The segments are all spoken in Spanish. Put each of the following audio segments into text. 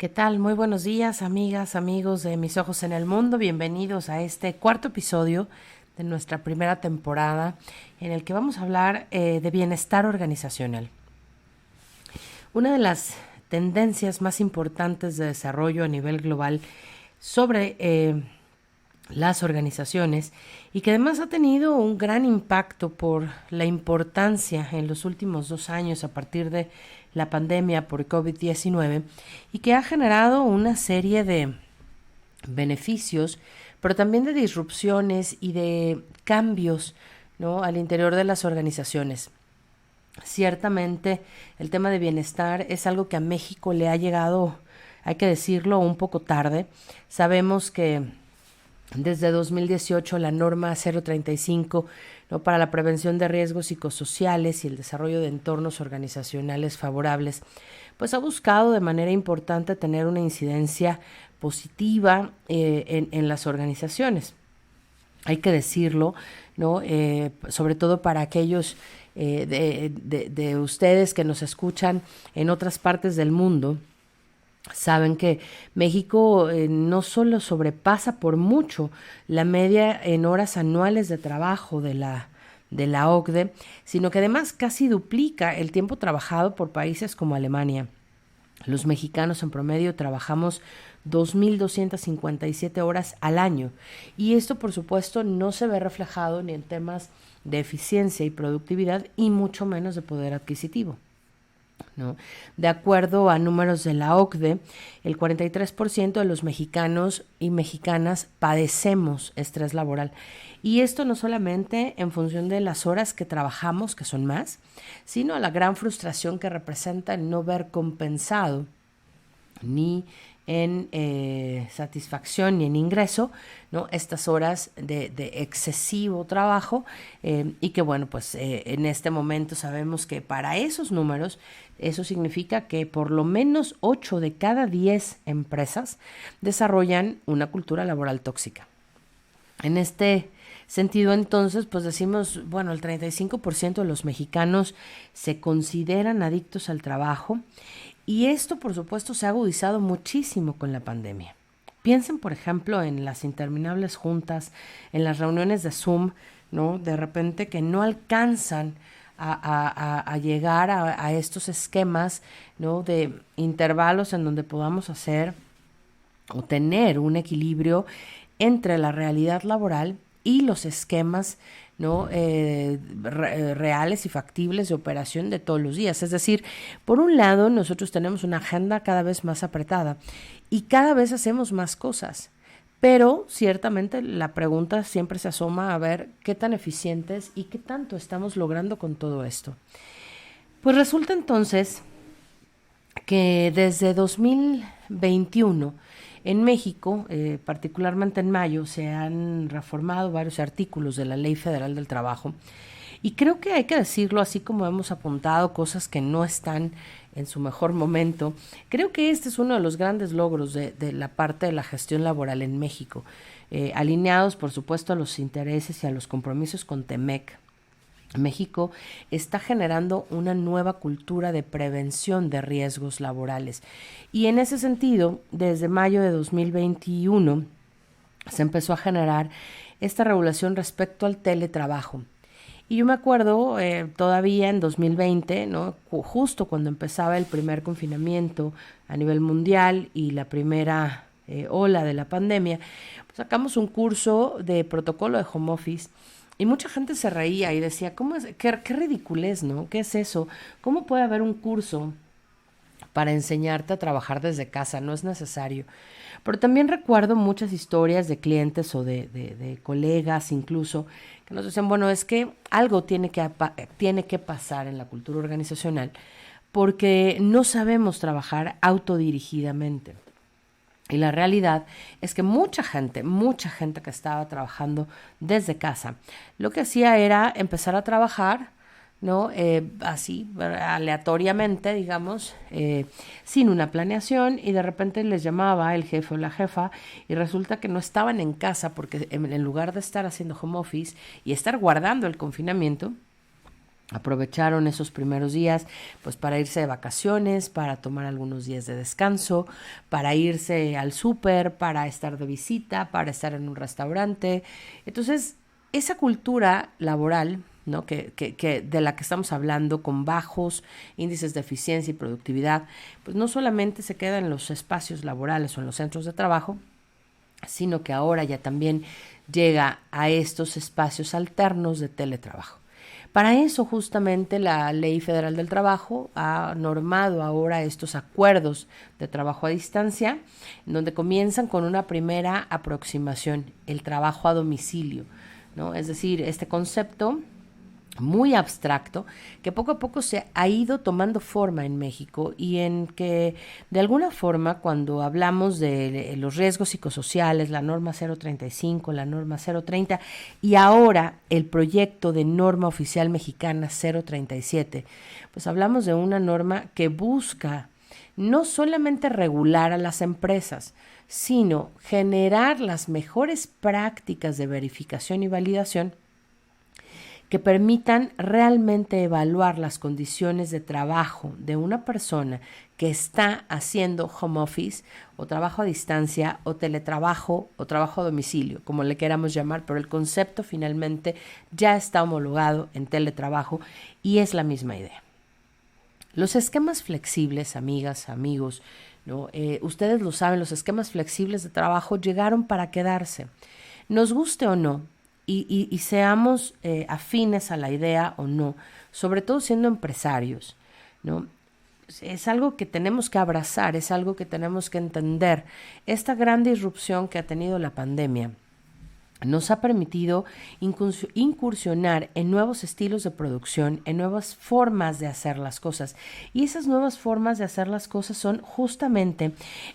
¿Qué tal? Muy buenos días, amigas, amigos de Mis Ojos en el Mundo. Bienvenidos a este cuarto episodio de nuestra primera temporada en el que vamos a hablar de bienestar organizacional. Una de las tendencias más importantes de desarrollo a nivel global sobre las organizaciones y que además ha tenido un gran impacto por la importancia en los últimos 2 años a partir de la pandemia por COVID-19 y que ha generado una serie de beneficios, pero también de disrupciones y de cambios, ¿no?, al interior de las organizaciones. Ciertamente el tema de bienestar es algo que a México le ha llegado, hay que decirlo, un poco tarde. Sabemos que desde 2018 la norma 035, ¿no?, para la prevención de riesgos psicosociales y el desarrollo de entornos organizacionales favorables, pues ha buscado de manera importante tener una incidencia positiva en las organizaciones. Hay que decirlo, ¿no? Sobre todo para aquellos de ustedes que nos escuchan en otras partes del mundo. Saben que México no solo sobrepasa por mucho la media en horas anuales de trabajo de la OCDE, sino que además casi duplica el tiempo trabajado por países como Alemania. Los mexicanos en promedio trabajamos 2.257 horas al año y esto por supuesto no se ve reflejado ni en temas de eficiencia y productividad y mucho menos de poder adquisitivo, ¿no? De acuerdo a números de la OCDE, el 43% de los mexicanos y mexicanas padecemos estrés laboral. Y esto no solamente en función de las horas que trabajamos, que son más, sino a la gran frustración que representa el no ver compensado ni en satisfacción ni en ingreso, ¿no?, estas horas de excesivo trabajo y que bueno, pues en este momento sabemos que para esos números eso significa que por lo menos 8 de cada 10 empresas desarrollan una cultura laboral tóxica. En este sentido, entonces, pues decimos, bueno, el 35% de los mexicanos se consideran adictos al trabajo y esto, por supuesto, se ha agudizado muchísimo con la pandemia. Piensen, por ejemplo, en las interminables juntas, en las reuniones de Zoom, ¿no? De repente que no alcanzan a llegar a estos esquemas, ¿no?, de intervalos en donde podamos hacer o tener un equilibrio entre la realidad laboral y los esquemas, ¿no?, reales y factibles de operación de todos los días. Es decir, por un lado, nosotros tenemos una agenda cada vez más apretada y cada vez hacemos más cosas, pero ciertamente la pregunta siempre se asoma a ver qué tan eficientes y qué tanto estamos logrando con todo esto. Pues resulta entonces que desde 2021 en México, particularmente en mayo, se han reformado varios artículos de la Ley Federal del Trabajo y creo que hay que decirlo, así como hemos apuntado cosas que no están en su mejor momento. Creo que este es uno de los grandes logros de la parte de la gestión laboral en México, alineados por supuesto a los intereses y a los compromisos con TEMEC. México está generando una nueva cultura de prevención de riesgos laborales y en ese sentido, desde mayo de 2021 se empezó a generar esta regulación respecto al teletrabajo. Y yo me acuerdo todavía en 2020, ¿no?, justo cuando empezaba el primer confinamiento a nivel mundial y la primera ola de la pandemia, pues sacamos un curso de protocolo de home office. Y mucha gente se reía y decía, ¿cómo es? Qué ridiculez, ¿no? ¿Qué es eso? ¿Cómo puede haber un curso para enseñarte a trabajar desde casa? No es necesario. Pero también recuerdo muchas historias de clientes o de colegas incluso que nos decían, bueno, es que algo tiene que pasar en la cultura organizacional porque no sabemos trabajar autodirigidamente. Y la realidad es que mucha gente que estaba trabajando desde casa, lo que hacía era empezar a trabajar, ¿no? Así, aleatoriamente, digamos, sin una planeación, y de repente les llamaba el jefe o la jefa y resulta que no estaban en casa porque en lugar de estar haciendo home office y estar guardando el confinamiento, Aprovecharon esos primeros días pues para irse de vacaciones, para tomar algunos días de descanso, para irse al súper, para estar de visita, para estar en un restaurante. Entonces, esa cultura laboral, ¿no? que de la que estamos hablando, con bajos índices de eficiencia y productividad, pues no solamente se queda en los espacios laborales o en los centros de trabajo, sino que ahora ya también llega a estos espacios alternos de teletrabajo. Para eso justamente la Ley Federal del Trabajo ha normado ahora estos acuerdos de trabajo a distancia, en donde comienzan con una primera aproximación, el trabajo a domicilio, ¿no? Es decir, este concepto muy abstracto que poco a poco se ha ido tomando forma en México y en que de alguna forma cuando hablamos de los riesgos psicosociales, la norma 035, la norma 030 y ahora el proyecto de norma oficial mexicana 037, pues hablamos de una norma que busca no solamente regular a las empresas, sino generar las mejores prácticas de verificación y validación que permitan realmente evaluar las condiciones de trabajo de una persona que está haciendo home office o trabajo a distancia o teletrabajo o trabajo a domicilio, como le queramos llamar, pero el concepto finalmente ya está homologado en teletrabajo y es la misma idea. Los esquemas flexibles, amigas, amigos, ¿no? Ustedes lo saben, los esquemas flexibles de trabajo llegaron para quedarse. Nos guste o no, y seamos afines a la idea o no, sobre todo siendo empresarios, ¿no? Es algo que tenemos que abrazar, es algo que tenemos que entender. Esta gran disrupción que ha tenido la pandemia nos ha permitido incursionar en nuevos estilos de producción, en nuevas formas de hacer las cosas. Y esas nuevas formas de hacer las cosas son justamente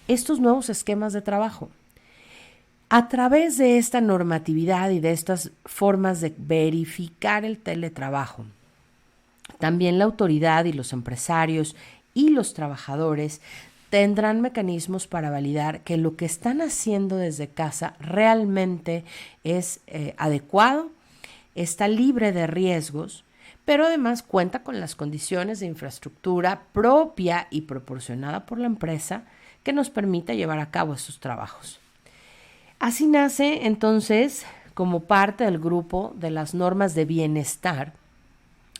estos nuevos esquemas de trabajo. A través de esta normatividad y de estas formas de verificar el teletrabajo, también la autoridad y los empresarios y los trabajadores tendrán mecanismos para validar que lo que están haciendo desde casa realmente es adecuado, está libre de riesgos, pero además cuenta con las condiciones de infraestructura propia y proporcionada por la empresa que nos permita llevar a cabo estos trabajos. Así nace entonces, como parte del grupo de las normas de bienestar,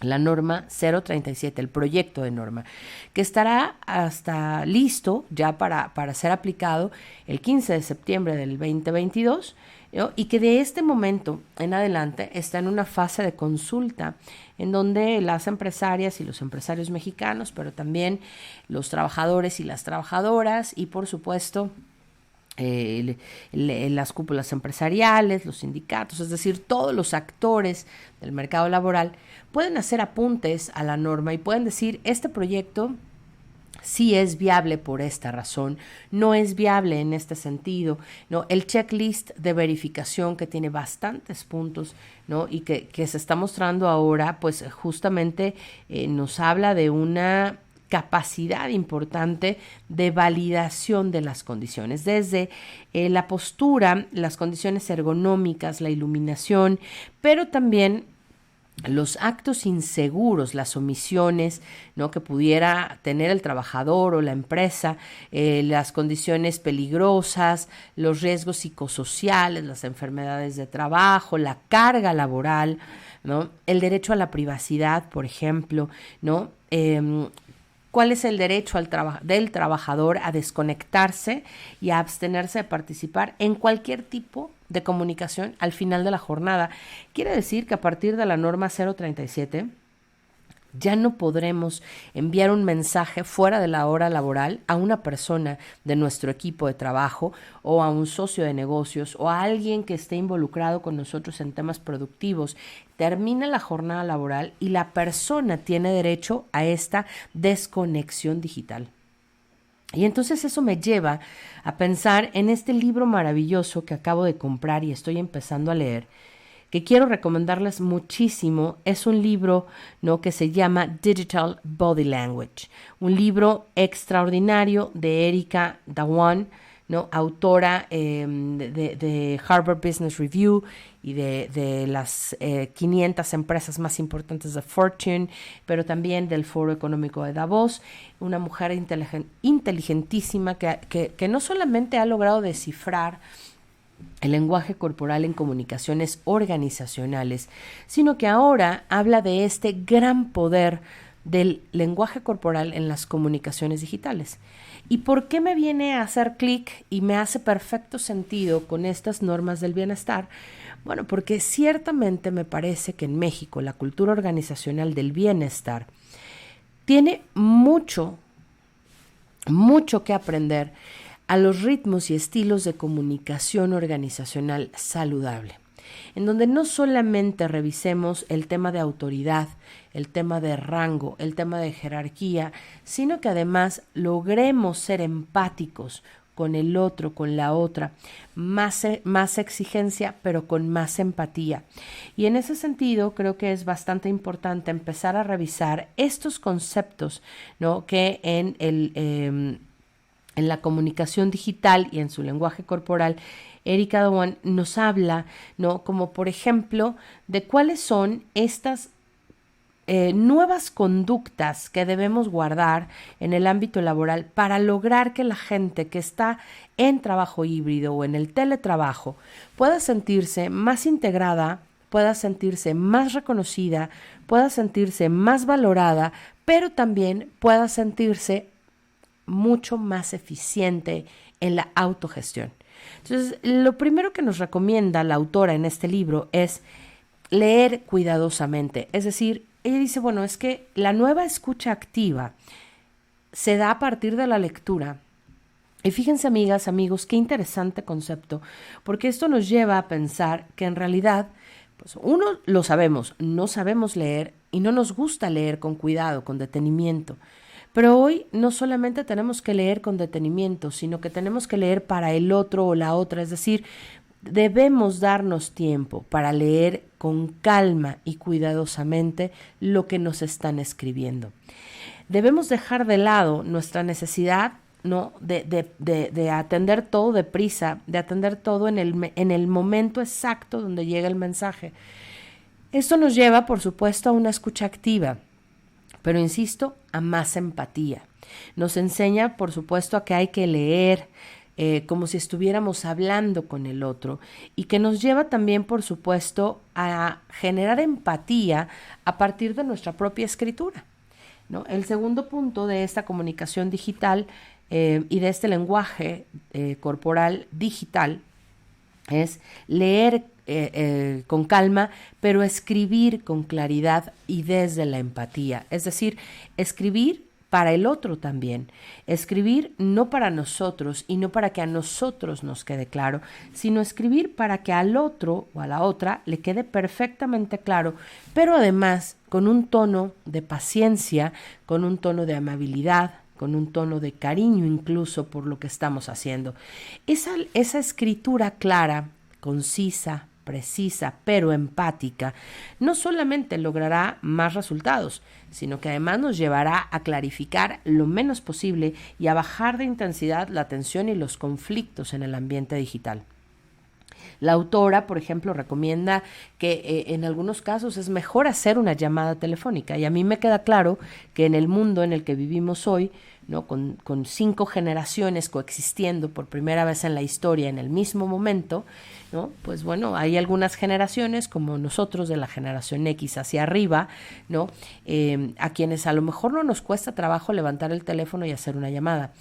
la norma 037, el proyecto de norma, que estará hasta listo ya para ser aplicado el 15 de septiembre del 2022, ¿no? Y que de este momento en adelante está en una fase de consulta en donde las empresarias y los empresarios mexicanos, pero también los trabajadores y las trabajadoras y por supuesto las cúpulas empresariales, los sindicatos, es decir, todos los actores del mercado laboral pueden hacer apuntes a la norma y pueden decir, este proyecto sí es viable por esta razón, no es viable en este sentido, ¿no? El checklist de verificación que tiene bastantes puntos, ¿no? Y que se está mostrando ahora, pues justamente nos habla de una capacidad importante de validación de las condiciones, desde la postura, las condiciones ergonómicas, la iluminación, pero también los actos inseguros, las omisiones, ¿no? que pudiera tener el trabajador o la empresa, las condiciones peligrosas, los riesgos psicosociales, las enfermedades de trabajo, la carga laboral, ¿no? El derecho a la privacidad, por ejemplo, ¿no? ¿Cuál es el derecho del trabajador a desconectarse y a abstenerse de participar en cualquier tipo de comunicación al final de la jornada? Quiere decir que a partir de la norma 037 ya no podremos enviar un mensaje fuera de la hora laboral a una persona de nuestro equipo de trabajo o a un socio de negocios o a alguien que esté involucrado con nosotros en temas productivos. Termina la jornada laboral y la persona tiene derecho a esta desconexión digital. Y entonces eso me lleva a pensar en este libro maravilloso que acabo de comprar y estoy empezando a leer, que quiero recomendarles muchísimo. Es un libro, ¿no? que se llama Digital Body Language, un libro extraordinario de Erika Dhawan, ¿no? Autora de Harvard Business Review y de las 500 empresas más importantes de Fortune, pero también del Foro Económico de Davos, una mujer inteligentísima que no solamente ha logrado descifrar el lenguaje corporal en comunicaciones organizacionales, sino que ahora habla de este gran poder del lenguaje corporal en las comunicaciones digitales. ¿Y por qué me viene a hacer clic y me hace perfecto sentido con estas normas del bienestar? Bueno, porque ciertamente me parece que en México la cultura organizacional del bienestar tiene mucho que aprender a los ritmos y estilos de comunicación organizacional saludable, en donde no solamente revisemos el tema de autoridad, el tema de rango, el tema de jerarquía, sino que además logremos ser empáticos con el otro, con la otra, más exigencia, pero con más empatía. Y en ese sentido creo que es bastante importante empezar a revisar estos conceptos, ¿no? Que en la comunicación digital y en su lenguaje corporal, Erika Dhawan nos habla, ¿no? Como por ejemplo, de cuáles son estas nuevas conductas que debemos guardar en el ámbito laboral para lograr que la gente que está en trabajo híbrido o en el teletrabajo pueda sentirse más integrada, pueda sentirse más reconocida, pueda sentirse más valorada, pero también pueda sentirse mucho más eficiente en la autogestión. Entonces, lo primero que nos recomienda la autora en este libro es leer cuidadosamente. Es decir, ella dice, bueno, es que la nueva escucha activa se da a partir de la lectura. Y fíjense, amigas, amigos, qué interesante concepto, porque esto nos lleva a pensar que en realidad, pues uno lo sabemos, no sabemos leer y no nos gusta leer con cuidado, con detenimiento. Pero hoy no solamente tenemos que leer con detenimiento, sino que tenemos que leer para el otro o la otra, es decir, debemos darnos tiempo para leer con calma y cuidadosamente lo que nos están escribiendo. Debemos dejar de lado nuestra necesidad, ¿no? de atender todo deprisa, de atender todo en el momento exacto donde llega el mensaje. Esto nos lleva, por supuesto, a una escucha activa, pero insisto, a más empatía. Nos enseña, por supuesto, a que hay que leer como si estuviéramos hablando con el otro, y que nos lleva también, por supuesto, a generar empatía a partir de nuestra propia escritura, ¿no? El segundo punto de esta comunicación digital y de este lenguaje corporal digital es leer con calma, pero escribir con claridad y desde la empatía. Es decir, escribir para el otro también. Escribir no para nosotros y no para que a nosotros nos quede claro, sino escribir para que al otro o a la otra le quede perfectamente claro, pero además con un tono de paciencia, con un tono de amabilidad, con un tono de cariño incluso por lo que estamos haciendo. Esa escritura clara, concisa, precisa, pero empática, no solamente logrará más resultados, sino que además nos llevará a clarificar lo menos posible y a bajar de intensidad la tensión y los conflictos en el ambiente digital. La autora, por ejemplo, recomienda que en algunos casos es mejor hacer una llamada telefónica, y a mí me queda claro que en el mundo en el que vivimos hoy, ¿no? Con 5 generaciones coexistiendo por primera vez en la historia en el mismo momento, ¿no? Pues bueno, hay algunas generaciones como nosotros de la generación X hacia arriba, ¿no? A quienes a lo mejor no nos cuesta trabajo levantar el teléfono y hacer una llamada.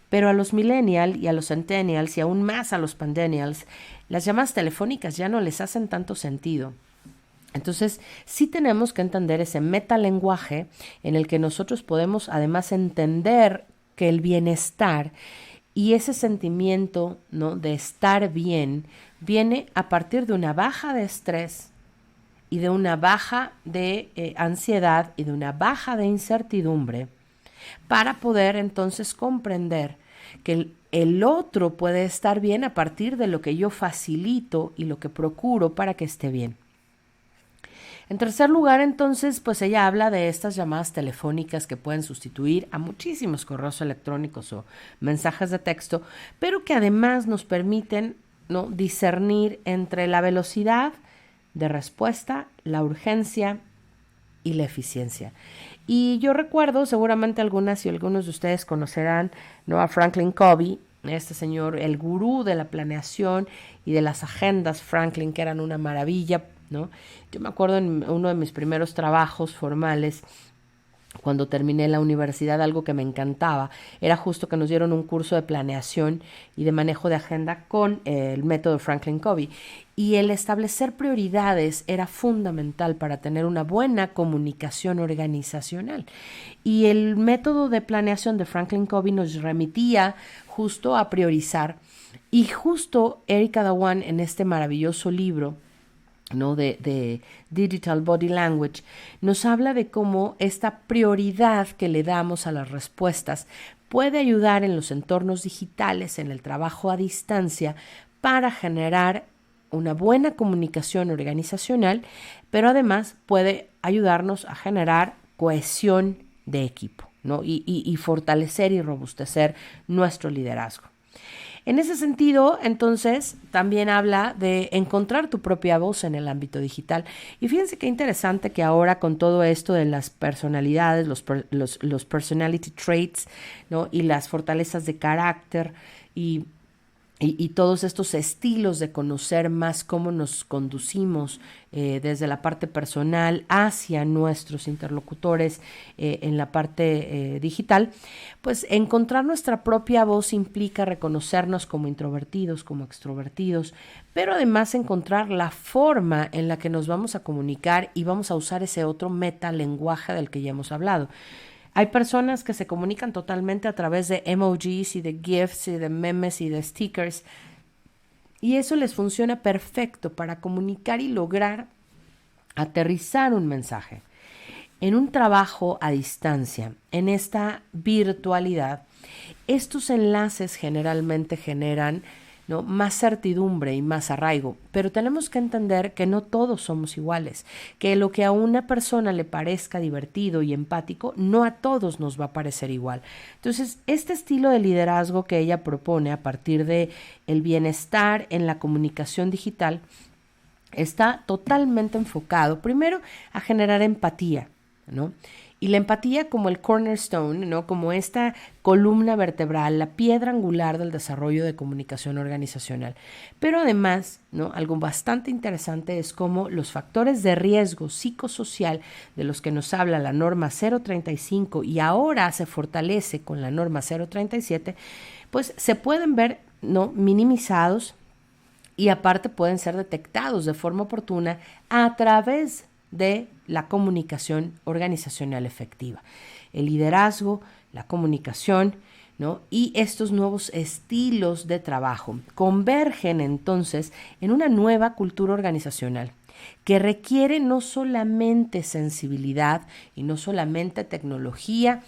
Pero a los millennials y a los centennials y aún más a los pandenials, las llamadas telefónicas ya no les hacen tanto sentido. Entonces, sí tenemos que entender ese metalenguaje en el que nosotros podemos además entender que el bienestar y ese sentimiento, ¿no? de estar bien viene a partir de una baja de estrés y de una baja de ansiedad y de una baja de incertidumbre, para poder entonces comprender que el otro puede estar bien a partir de lo que yo facilito y lo que procuro para que esté bien. En tercer lugar, entonces, pues ella habla de estas llamadas telefónicas que pueden sustituir a muchísimos correos electrónicos o mensajes de texto, pero que además nos permiten, ¿no?, discernir entre la velocidad de respuesta, la urgencia y la eficiencia. Y yo recuerdo, seguramente algunas y algunos de ustedes conocerán, ¿no?, a Franklin Covey, este señor, el gurú de la planeación y de las agendas Franklin, que eran una maravilla, ¿no? Yo me acuerdo en uno de mis primeros trabajos formales, cuando terminé la universidad, algo que me encantaba era justo que nos dieron un curso de planeación y de manejo de agenda con el método Franklin Covey. Y el establecer prioridades era fundamental para tener una buena comunicación organizacional. Y el método de planeación de Franklin Covey nos remitía justo a priorizar. Y justo Erika Dhawan, en este maravilloso libro, ¿no?, de Digital Body Language, nos habla de cómo esta prioridad que le damos a las respuestas puede ayudar en los entornos digitales, en el trabajo a distancia, para generar una buena comunicación organizacional, pero además puede ayudarnos a generar cohesión de equipo, ¿no?, y fortalecer y robustecer nuestro liderazgo. En ese sentido, entonces, también habla de encontrar tu propia voz en el ámbito digital. Y fíjense qué interesante que ahora con todo esto de las personalidades, los personality traits, ¿no?, y las fortalezas de carácter y todos estos estilos de conocer más cómo nos conducimos desde la parte personal hacia nuestros interlocutores en la parte digital, pues encontrar nuestra propia voz implica reconocernos como introvertidos, como extrovertidos, pero además encontrar la forma en la que nos vamos a comunicar y vamos a usar ese otro metalenguaje del que ya hemos hablado. Hay personas que se comunican totalmente a través de emojis y de GIFs y de memes y de stickers, y eso les funciona perfecto para comunicar y lograr aterrizar un mensaje. En un trabajo a distancia, en esta virtualidad, estos enlaces generalmente generan, ¿no?, más certidumbre y más arraigo, pero tenemos que entender que no todos somos iguales, que lo que a una persona le parezca divertido y empático, no a todos nos va a parecer igual. Entonces, este estilo de liderazgo que ella propone a partir de el bienestar en la comunicación digital está totalmente enfocado, primero, a generar empatía, ¿no? Y la empatía como el cornerstone, ¿no?, como esta columna vertebral, la piedra angular del desarrollo de comunicación organizacional. Pero además, ¿no?, algo bastante interesante es cómo los factores de riesgo psicosocial de los que nos habla la norma 035 y ahora se fortalece con la norma 037, pues se pueden ver, ¿no?, minimizados y aparte pueden ser detectados de forma oportuna a través de la comunicación organizacional efectiva. El liderazgo, la comunicación, ¿no?, y estos nuevos estilos de trabajo convergen entonces en una nueva cultura organizacional que requiere no solamente sensibilidad y no solamente tecnología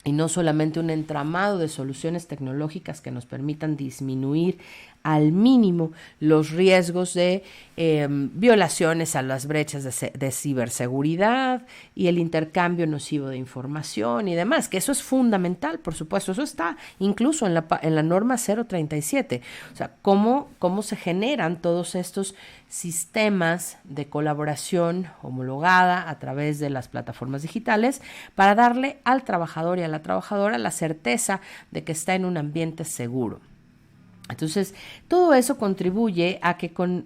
y no solamente un entramado de soluciones tecnológicas que nos permitan disminuir al mínimo los riesgos de violaciones a las brechas de ciberseguridad y el intercambio nocivo de información y demás, que eso es fundamental, por supuesto, eso está incluso en la norma 037, o sea, cómo se generan todos estos sistemas de colaboración homologada a través de las plataformas digitales para darle al trabajador y a la trabajadora la certeza de que está en un ambiente seguro. Entonces, todo eso contribuye a que con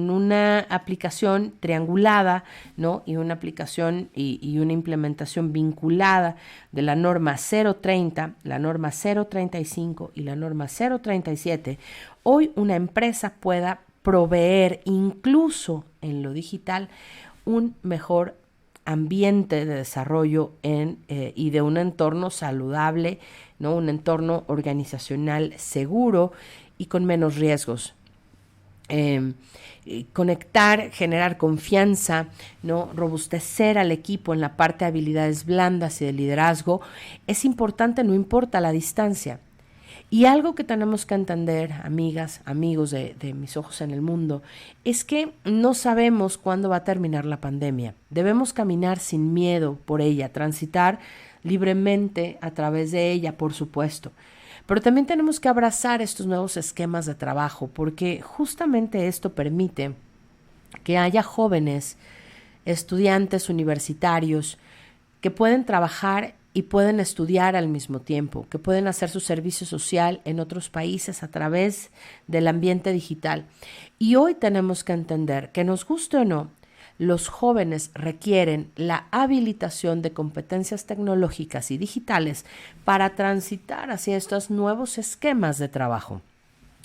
una aplicación triangulada, ¿no?, y una aplicación y una implementación vinculada de la norma 030, la norma 035 y la norma 037, hoy una empresa pueda proveer, incluso en lo digital, un mejor ambiente de desarrollo y de un entorno saludable, ¿no?, un entorno organizacional seguro y con menos riesgos. Conectar, generar confianza, ¿no?, robustecer al equipo en la parte de habilidades blandas y de liderazgo es importante, no importa la distancia. Y algo que tenemos que entender, amigas, amigos de Mis Ojos en el Mundo, es que no sabemos cuándo va a terminar la pandemia. Debemos caminar sin miedo por ella, transitar libremente a través de ella, por supuesto. Pero también tenemos que abrazar estos nuevos esquemas de trabajo, porque justamente esto permite que haya jóvenes, estudiantes universitarios, que pueden trabajar y pueden estudiar al mismo tiempo, que pueden hacer su servicio social en otros países a través del ambiente digital. Y hoy tenemos que entender que, nos guste o no, los jóvenes requieren la habilitación de competencias tecnológicas y digitales para transitar hacia estos nuevos esquemas de trabajo.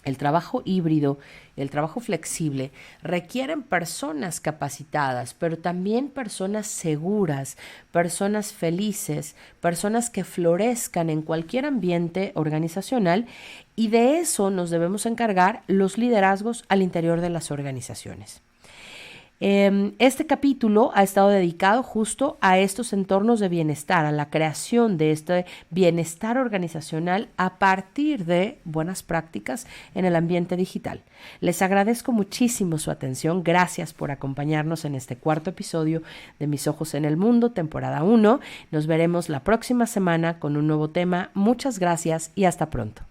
El trabajo híbrido, el trabajo flexible requieren personas capacitadas, pero también personas seguras, personas felices, personas que florezcan en cualquier ambiente organizacional, y de eso nos debemos encargar los liderazgos al interior de las organizaciones. Este capítulo ha estado dedicado justo a estos entornos de bienestar, a la creación de este bienestar organizacional a partir de buenas prácticas en el ambiente digital. Les agradezco muchísimo su atención. Gracias por acompañarnos en este cuarto episodio de Mis Ojos en el Mundo, temporada 1. Nos veremos la próxima semana con un nuevo tema. Muchas gracias y hasta pronto.